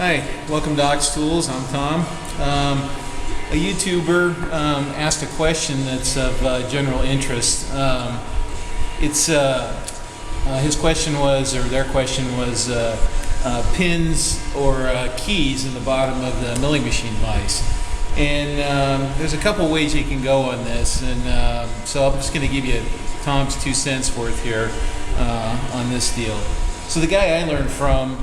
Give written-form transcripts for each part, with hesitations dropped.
Hi, welcome to Ox Tools. I'm Tom. A YouTuber asked a question that's of general interest. His question was, or their question was, pins or keys in the bottom of the milling machine vise. And there's a couple ways you can go on this, and so I'm just going to give you Tom's 2 cents worth here on this deal. So the guy I learned from,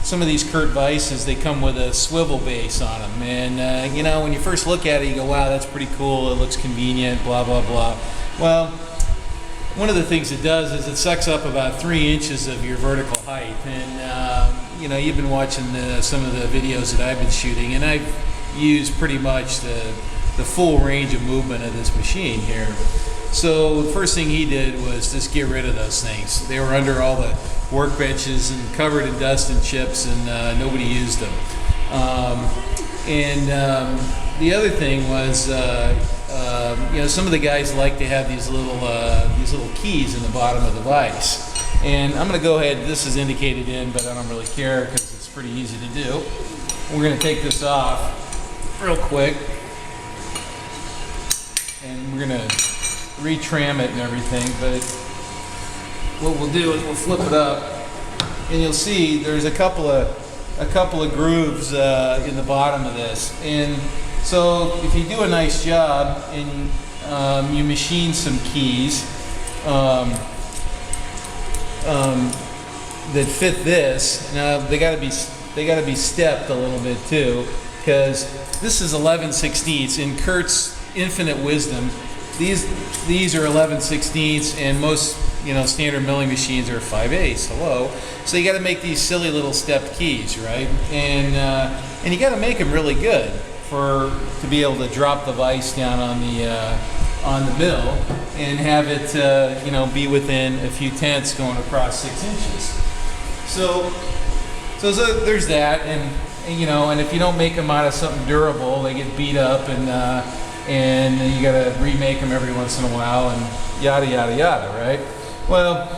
some of these Kurt Vises, they come with a swivel base on them, and when you first look at it, you go, wow, that's pretty cool, it looks convenient, blah blah blah. Well, one of the things it does is it sucks up about 3 inches of your vertical height, and you've been watching some of the videos that I've been shooting, and I've used pretty much the full range of movement of this machine here. So the first thing he did was just get rid of those things. They were under all the workbenches and covered in dust and chips, and nobody used them. The other thing was, some of the guys like to have these little keys in the bottom of the vise. And I'm going to go ahead. This is indicated in, but I don't really care because it's pretty easy to do. We're going to take this off real quick, and we're going to retram it and everything. But what we'll do is we'll flip it up, and you'll see there's a couple of grooves in the bottom of this. And so if you do a nice job and you machine some keys that fit this, now they got to be stepped a little bit too, because this is 11/16 in Kurt's infinite wisdom. These are 11/16, and most standard milling machines are 5/8. Hello, so you got to make these silly little stepped keys, right? And you got to make them really good to be able to drop the vise down on the mill and have it be within a few tenths going across 6 inches. So there's that, and if you don't make them out of something durable, they get beat up, and you got to remake them every once in a while, and yada yada yada, right? Well,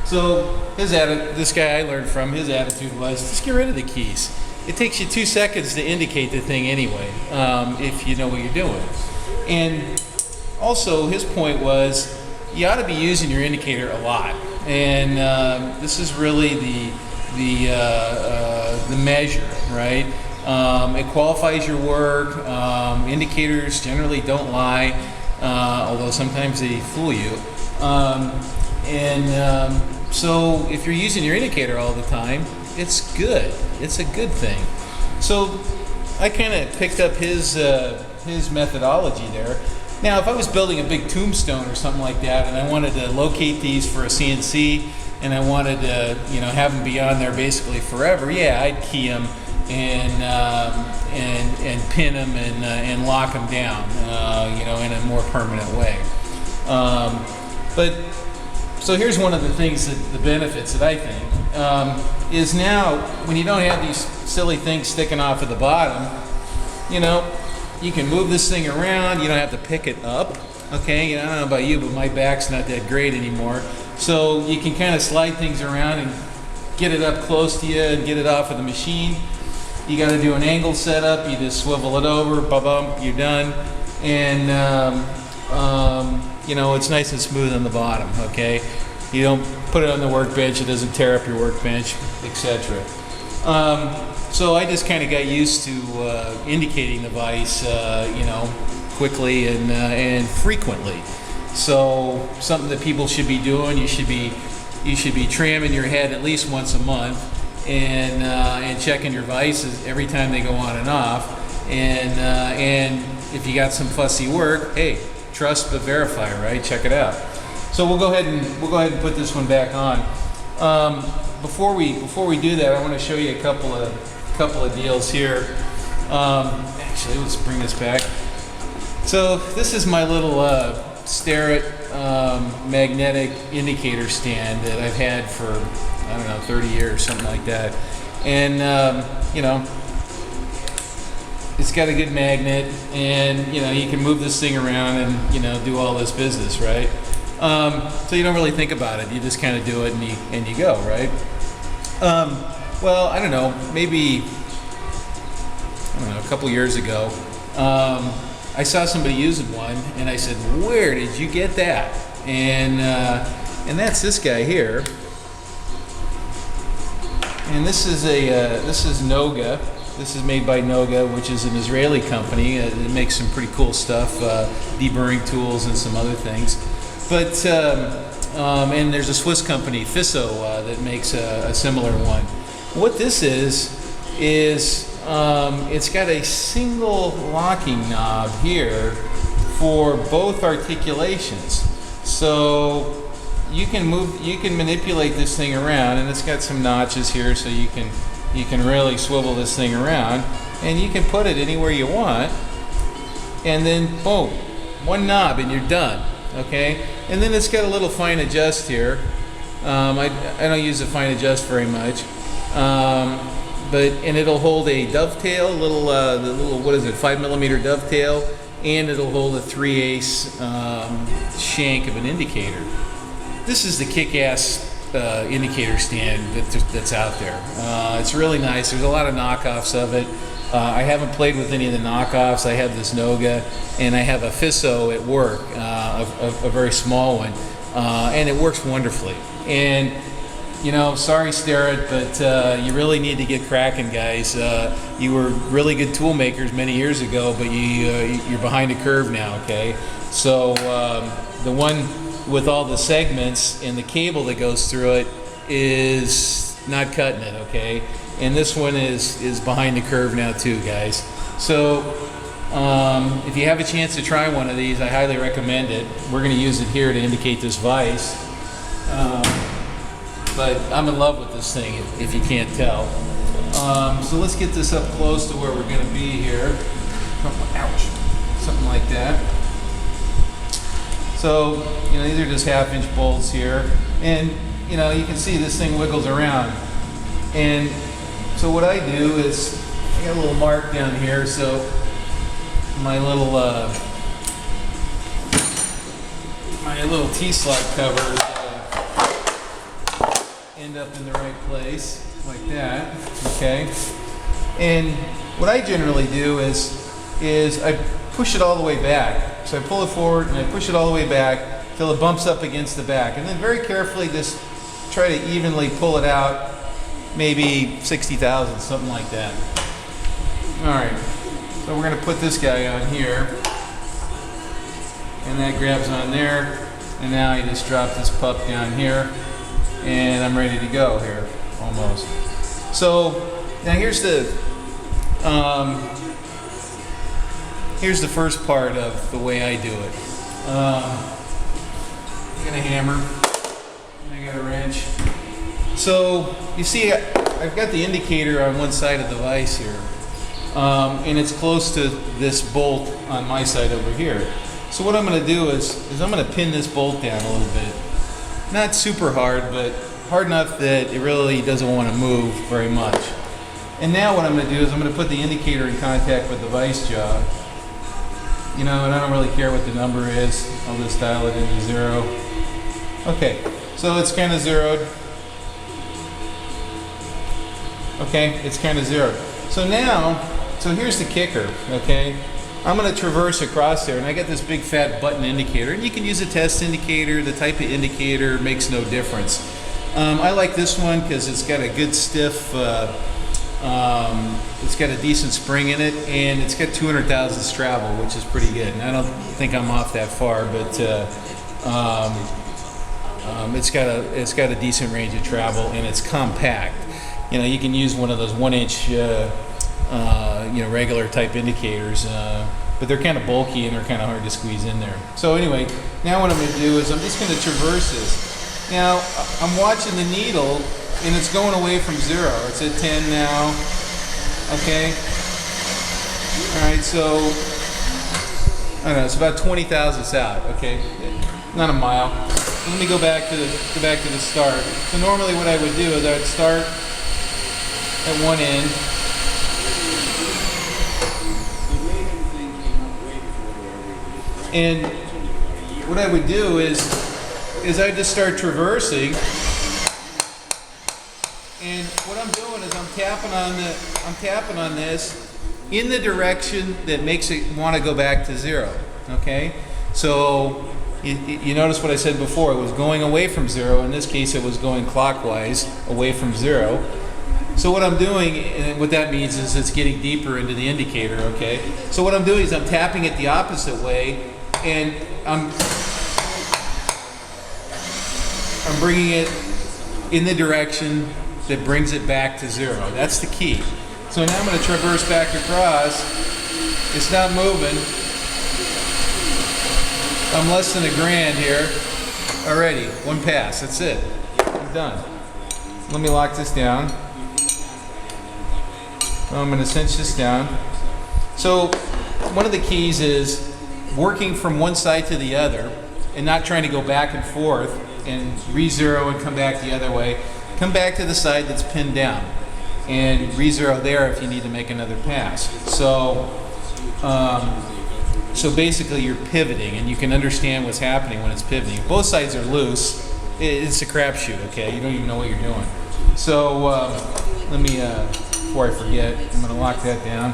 so this guy I learned from, his attitude was just get rid of the keys. It takes you 2 seconds to indicate the thing anyway, if you know what you're doing. And also, his point was you ought to be using your indicator a lot, and this is really the measure, right? It qualifies your work. Indicators generally don't lie, although sometimes they fool you. So if you're using your indicator all the time, it's good. It's a good thing. So I kind of picked up his methodology there. Now, if I was building a big tombstone or something like that, and I wanted to locate these for a CNC, and I wanted to have them be on there basically forever, yeah, I'd key them and pin them and lock them down, in a more permanent way. So here's one of the things the benefits that I think is now when you don't have these silly things sticking off at the bottom, you can move this thing around. You don't have to pick it up. Okay, I don't know about you, but my back's not that great anymore. So you can kind of slide things around and get it up close to you and get it off of the machine. You got to do an angle setup. You just swivel it over, ba-bum, you're done. And it's nice and smooth on the bottom. Okay, you don't put it on the workbench; it doesn't tear up your workbench, etc. So I just kind of got used to indicating the vise, quickly and frequently. So something that people should be doing. You should be tramming your head at least once a month, and checking your vices every time they go on and off. And if you got some fussy work, hey, trust but verify, right? Check it out. So we'll go ahead and put this one back on. Before we do that, I want to show you a couple of deals here. Actually, let's bring this back. So this is my little Starrett magnetic indicator stand that I've had for 30 years, something like that. And it's got a good magnet, and you can move this thing around and do all this business, right? So you don't really think about it. You just kind of do it and you go, right? well, I don't know, maybe, I don't know, a couple years ago, I saw somebody using one, and I said, "Where did you get that?" And that's this guy here. And this is Noga. This is made by Noga, which is an Israeli company. It makes some pretty cool stuff, deburring tools and some other things. But and there's a Swiss company, Vise, that makes a similar one. What this is it's got a single locking knob here for both articulations. So you can manipulate this thing around, and it's got some notches here, so you can really swivel this thing around, and you can put it anywhere you want, and then boom, one knob and you're done. Okay, and then it's got a little fine adjust here. I don't use the fine adjust very much, and it'll hold a dovetail, the little what is it, 5mm dovetail, and it'll hold a 3/8 shank of an indicator. This is the kick-ass indicator stand that's out there. It's really nice. There's a lot of knockoffs of it. I haven't played with any of the knockoffs. I have this Noga, and I have a Vise at work, a very small one, and it works wonderfully. And you know, sorry, Starrett, but you really need to get cracking, guys. You were really good tool makers many years ago, but you're behind the curve now. Okay, so the one with all the segments and the cable that goes through it is not cutting it. Okay, and this one is behind the curve now too, guys. So if you have a chance to try one of these, I highly recommend it. We're going to use it here to indicate this vise. But I'm in love with this thing, if you can't tell. So let's get this up close to where we're going to be here. Ouch. Something like that. So, you know, these are just 1/2-inch bolts here. And, you know, you can see this thing wiggles around. And so what I do is, I got a little mark down here, so my little T-slot covers end up in the right place, like that, okay? And what I generally do is I push it all the way back. So I pull it forward and I push it all the way back till it bumps up against the back. And then very carefully just try to evenly pull it out, maybe 60 thousandths, something like that. All right, so we're gonna put this guy on here. And that grabs on there. And now I just drop this pup down here. And I'm ready to go here, almost. So now here's the first part of the way I do it. I got a hammer, and I got a wrench. So you see, I've got the indicator on one side of the vise here, and it's close to this bolt on my side over here. So what I'm going to do is I'm going to pin this bolt down a little bit. Not super hard, but hard enough that it really doesn't want to move very much. And now what I'm going to do is I'm going to put the indicator in contact with the vise jaw. You know, and I don't really care what the number is. I'll just dial it into 0. Okay, so it's kind of zeroed. Okay, it's kind of zeroed. So now, so here's the kicker, okay? I'm going to traverse across there, and I got this big fat button indicator, and you can use a test indicator. The type of indicator makes no difference. I like this one because it's got a good stiff, it's got a decent spring in it, and it's got 200 thousandths travel, which is pretty good. And I don't think I'm off that far, but it's got a decent range of travel, and it's compact. You know, you can use one of those 1-inch regular type indicators, but they're kind of bulky and they're kind of hard to squeeze in there. So anyway, now what I'm going to do is I'm just going to traverse this. Now I'm watching the needle and it's going away from 0. It's at 10 now. Okay. All right. So I don't know. It's about 20 thousandths out. Okay. Not a mile. Let me go back to the start. So normally what I would do is I'd start at one end. And what I would do is I just start traversing, and what I'm doing is I'm tapping on this in the direction that makes it want to go back to 0. Okay, so you notice what I said before. It was going away from 0. In this case, it was going clockwise away from 0. So what I'm doing, and what that means is it's getting deeper into the indicator. Okay, so what I'm doing is I'm tapping it the opposite way, and I'm bringing it in the direction that brings it back to 0. That's the key. So now I'm going to traverse back across. It's not moving. I'm less than $1,000 here already. One pass. That's it. I'm done. Let me lock this down. I'm going to cinch this down. So one of the keys is working from one side to the other and not trying to go back and forth and re-zero and come back the other way. Come back to the side that's pinned down and re-zero there if you need to make another pass. So basically you're pivoting, and you can understand what's happening when it's pivoting. If both sides are loose, it's a crapshoot, okay? You don't even know what you're doing. So let me, before I forget, I'm going to lock that down,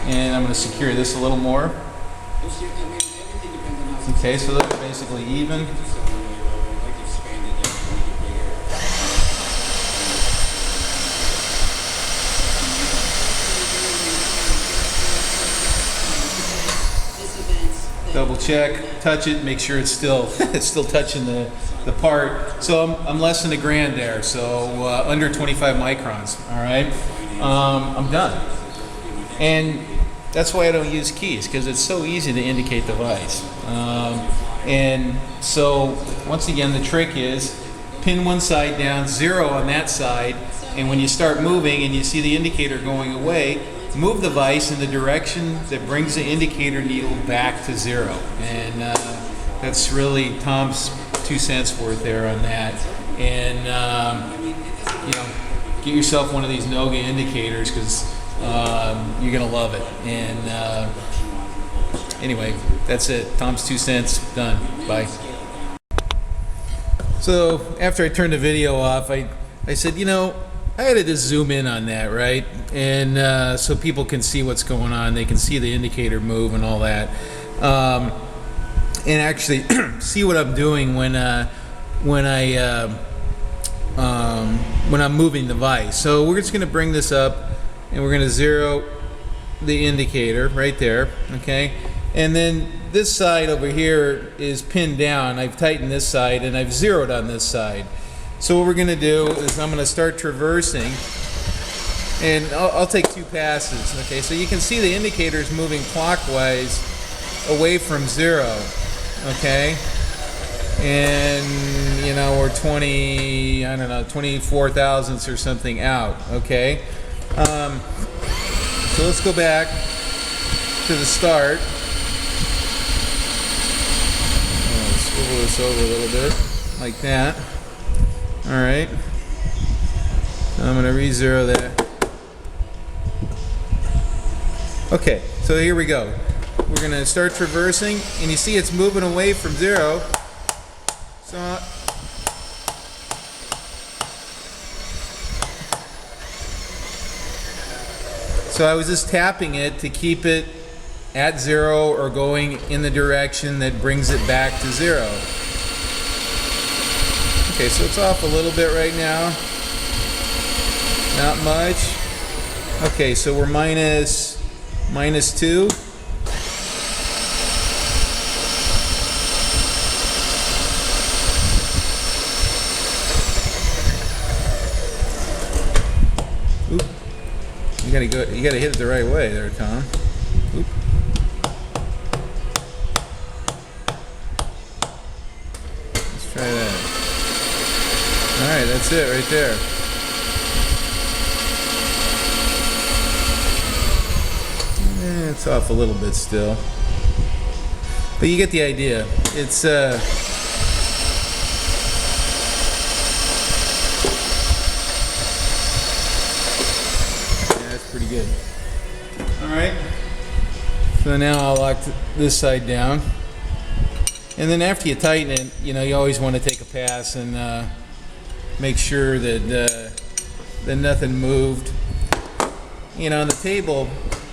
and I'm going to secure this a little more. Okay, so those are basically even. Double check, touch it, make sure it's still touching the part. So I'm less than $1,000 there, so under 25 microns. All right, I'm done. And that's why I don't use keys, because it's so easy to indicate the vise. And so once again, the trick is pin one side down, 0 on that side, and when you start moving and you see the indicator going away, move the vise in the direction that brings the indicator needle back to 0. And that's really Tom's 2 cents worth there on that. And get yourself one of these Noga indicators, because you're gonna love it. And anyway, that's it. Tom's 2 cents done. Bye. So after I turned the video off, I said, I had to just zoom in on that, right? And so people can see what's going on. They can see the indicator move and all that, and actually see what I'm doing when I'm moving the vise. So we're just going to bring this up, and we're going to 0 the indicator right there, okay? And then this side over here is pinned down. I've tightened this side, and I've 0'd on this side. So what we're going to do is I'm going to start traversing, and I'll take 2 passes. Okay, so you can see the indicator is moving clockwise away from 0. Okay, and we're 24 thousandths or something out. Okay, so let's go back to the start. Swivel this over a little bit like that. All right, I'm going to re-zero that. Okay, so here we go. We're going to start traversing, and you see it's moving away from 0. So I was just tapping it to keep it at 0 or going in the direction that brings it back to 0. Okay, so it's off a little bit right now. Not much. Okay, so we're minus 2. Oop. You gotta hit it the right way there, Tom. Oop. Let's try that. Alright, that's it right there. It's off a little bit still. But you get the idea. It's yeah, that's pretty good. Alright. So now I'll lock this side down. And then after you tighten it, you always want to take a pass and make sure that that nothing moved you know, the table,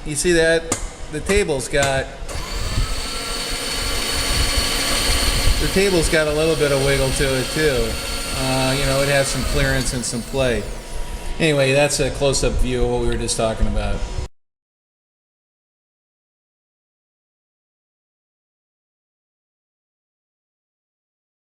you see that? The table's got a little bit of wiggle to it too. You know, it has some clearance and some play. Anyway, that's a close-up view of what we were just talking about.